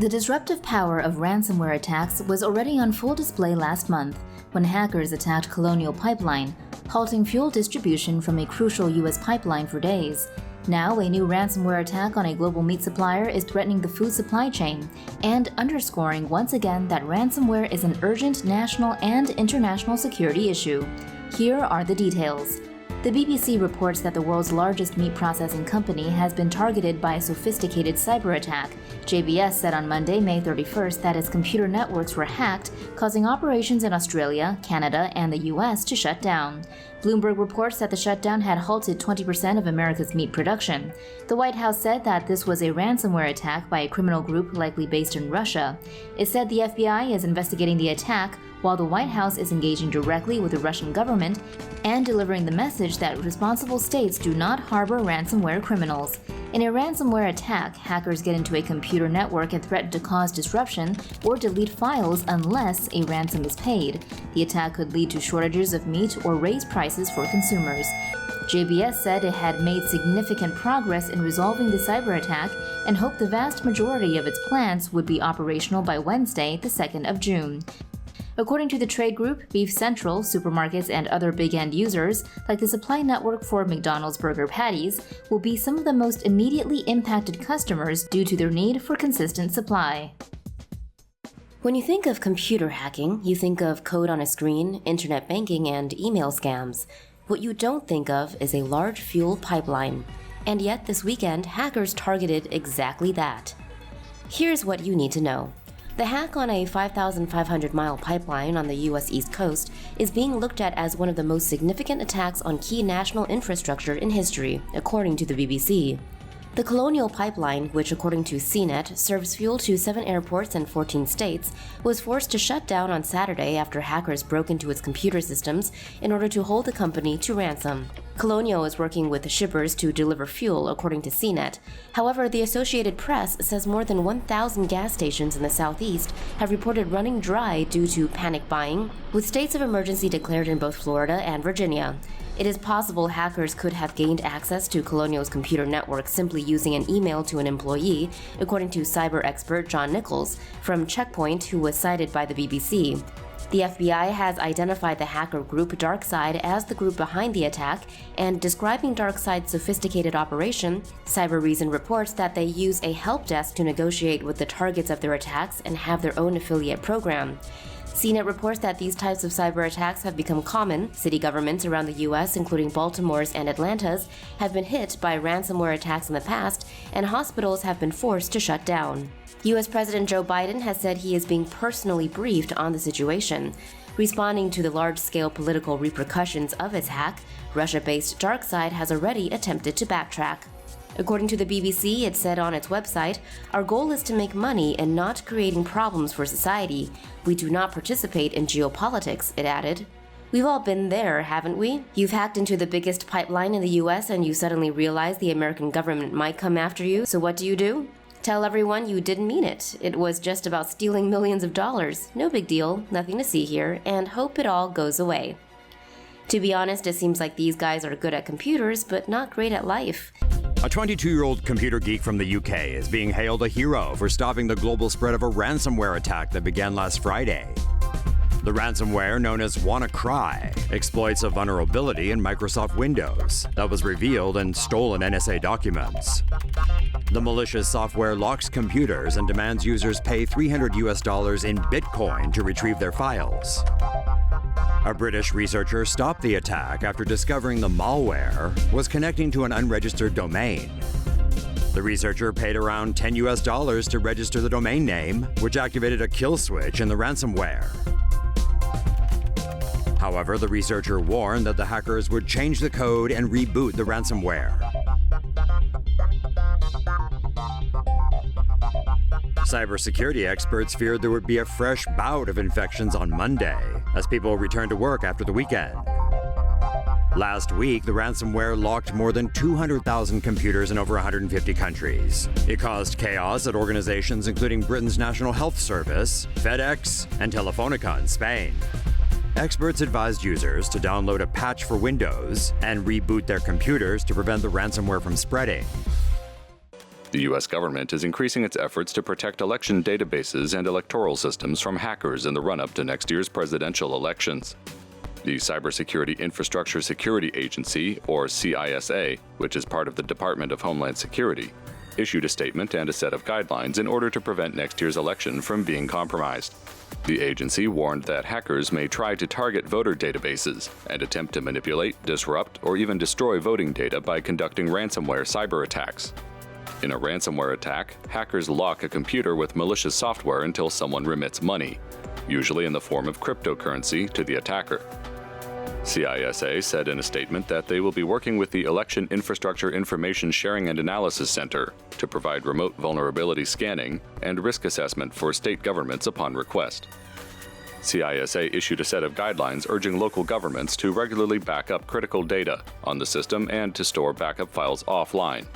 The disruptive power of ransomware attacks was already on full display last month when hackers attacked Colonial Pipeline, halting fuel distribution from a crucial U.S. pipeline for days. Now, a new ransomware attack on a global meat supplier is threatening the food supply chain and underscoring once again that ransomware is an urgent national and international security issue. Here are the details. The BBC reports that the world's largest meat processing company has been targeted by a sophisticated cyber attack. JBS said on Monday, May 31st, that its computer networks were hacked, causing operations in Australia, Canada, and the US to shut down. Bloomberg reports that the shutdown had halted 20% of America's meat production. The White House said that this was a ransomware attack by a criminal group likely based in Russia. It said the FBI is investigating the attack, while the White House is engaging directly with the Russian government and delivering the message that responsible states do not harbor ransomware criminals. In a ransomware attack, hackers get into a computer network and threaten to cause disruption or delete files unless a ransom is paid. The attack could lead to shortages of meat or raise prices for consumers. JBS said it had made significant progress in resolving the cyber attack and hoped the vast majority of its plants would be operational by Wednesday, the 2nd of June. According to the trade group, Beef Central, supermarkets, and other big-end users, like the supply network for McDonald's burger patties, will be some of the most immediately impacted customers due to their need for consistent supply. When you think of computer hacking, you think of code on a screen, internet banking, and email scams. What you don't think of is a large fuel pipeline. And yet, this weekend, hackers targeted exactly that. Here's what you need to know. The hack on a 5,500-mile pipeline on the U.S. East Coast is being looked at as one of the most significant attacks on key national infrastructure in history, according to the BBC. The Colonial Pipeline, which according to CNET serves fuel to 7 airports and 14 states, was forced to shut down on Saturday after hackers broke into its computer systems in order to hold the company to ransom. Colonial is working with the shippers to deliver fuel, according to CNET. However, the Associated Press says more than 1,000 gas stations in the southeast have reported running dry due to panic buying, with states of emergency declared in both Florida and Virginia. It is possible hackers could have gained access to Colonial's computer network simply using an email to an employee, according to cyber expert John Nichols from Checkpoint, who was cited by the BBC. The FBI has identified the hacker group DarkSide as the group behind the attack, and describing DarkSide's sophisticated operation, Cyber Reason reports that they use a help desk to negotiate with the targets of their attacks and have their own affiliate program. CNET reports that these types of cyber attacks have become common. City governments around the U.S., including Baltimore's and Atlanta's, have been hit by ransomware attacks in the past, and hospitals have been forced to shut down. U.S. President Joe Biden has said he is being personally briefed on the situation. Responding to the large-scale political repercussions of its hack, Russia-based DarkSide has already attempted to backtrack. According to the BBC, it said on its website, "Our goal is to make money and not creating problems for society. We do not participate in geopolitics," it added. We've all been there, haven't we? You've hacked into the biggest pipeline in the US and you suddenly realize the American government might come after you, so what do? Tell everyone you didn't mean it. It was just about stealing millions of dollars. No big deal, nothing to see here, and hope it all goes away. To be honest, it seems like these guys are good at computers, but not great at life. A 22-year-old computer geek from the UK is being hailed a hero for stopping the global spread of a ransomware attack that began last Friday. The ransomware, known as Wannacry, exploits a vulnerability in Microsoft Windows that was revealed in stolen NSA documents. The malicious software locks computers and demands users pay $300 in Bitcoin to retrieve their files. A British researcher stopped the attack after discovering the malware was connecting to an unregistered domain. The researcher paid around $10 to register the domain name, which activated a kill switch in the ransomware. However, the researcher warned that the hackers would change the code and reboot the ransomware. Cybersecurity experts feared there would be a fresh bout of infections on Monday as people returned to work after the weekend. Last week, the ransomware locked more than 200,000 computers in over 150 countries. It caused chaos at organizations including Britain's National Health Service, FedEx, and Telefonica in Spain. Experts advised users to download a patch for Windows and reboot their computers to prevent the ransomware from spreading. The U.S. government is increasing its efforts to protect election databases and electoral systems from hackers in the run-up to next year's presidential elections. The Cybersecurity Infrastructure Security Agency, or CISA, which is part of the Department of Homeland Security, issued a statement and a set of guidelines in order to prevent next year's election from being compromised. The agency warned that hackers may try to target voter databases and attempt to manipulate, disrupt, or even destroy voting data by conducting ransomware cyber attacks. In a ransomware attack, hackers lock a computer with malicious software until someone remits money, usually in the form of cryptocurrency, to the attacker. CISA said in a statement that they will be working with the Election Infrastructure Information Sharing and Analysis Center to provide remote vulnerability scanning and risk assessment for state governments upon request. CISA issued a set of guidelines urging local governments to regularly back up critical data on the system and to store backup files offline.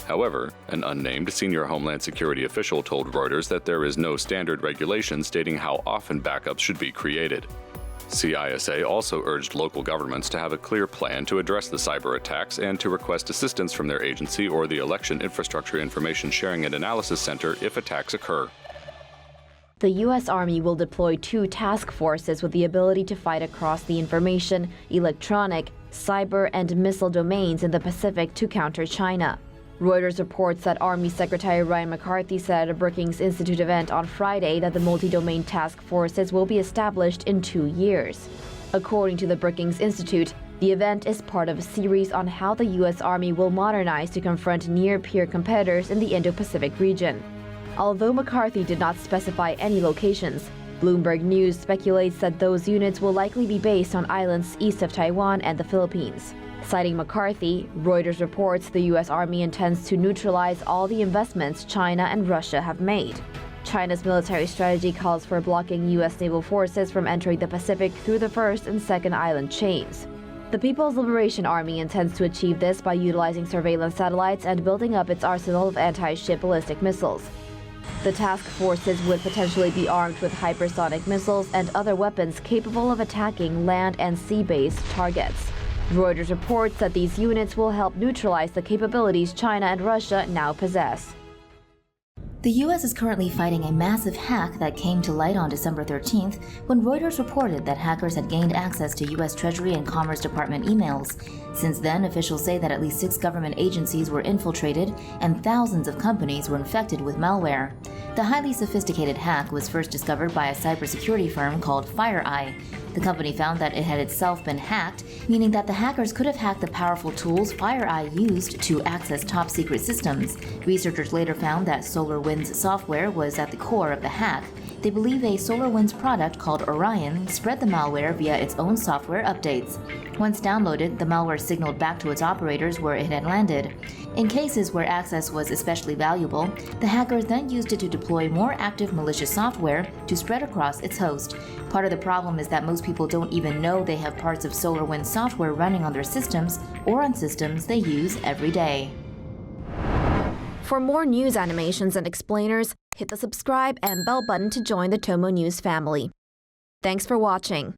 However, an unnamed senior Homeland Security official told Reuters that there is no standard regulation stating how often backups should be created. CISA also urged local governments to have a clear plan to address the cyber attacks and to request assistance from their agency or the Election Infrastructure Information Sharing and Analysis Center if attacks occur. The U.S. Army will deploy 2 task forces with the ability to fight across the information, electronic, cyber, and missile domains in the Pacific to counter China. Reuters reports that Army Secretary Ryan McCarthy said at a Brookings Institute event on Friday that the multi-domain task forces will be established in 2 years. According to the Brookings Institute, the event is part of a series on how the U.S. Army will modernize to confront near-peer competitors in the Indo-Pacific region. Although McCarthy did not specify any locations, Bloomberg News speculates that those units will likely be based on islands east of Taiwan and the Philippines. Citing McCarthy, Reuters reports the U.S. Army intends to neutralize all the investments China and Russia have made. China's military strategy calls for blocking U.S. naval forces from entering the Pacific through the first and second island chains. The People's Liberation Army intends to achieve this by utilizing surveillance satellites and building up its arsenal of anti-ship ballistic missiles. The task forces would potentially be armed with hypersonic missiles and other weapons capable of attacking land and sea-based targets. Reuters reports that these units will help neutralize the capabilities China and Russia now possess. The U.S. is currently fighting a massive hack that came to light on December 13th when Reuters reported that hackers had gained access to U.S. Treasury and Commerce Department emails. Since then, officials say that at least 6 government agencies were infiltrated and thousands of companies were infected with malware. The highly sophisticated hack was first discovered by a cybersecurity firm called FireEye. The company found that it had itself been hacked, meaning that the hackers could have hacked the powerful tools FireEye used to access top-secret systems. Researchers later found that SolarWinds software was at the core of the hack. They believe a SolarWinds product called Orion spread the malware via its own software updates. Once downloaded, the malware signaled back to its operators where it had landed. In cases where access was especially valuable, the hackers then used it to deploy more active malicious software to spread across its host. Part of the problem is that most people don't even know they have parts of SolarWinds software running on their systems or on systems they use every day. For more news animations and explainers, hit the subscribe and bell button to join the TomoNews family. Thanks for watching.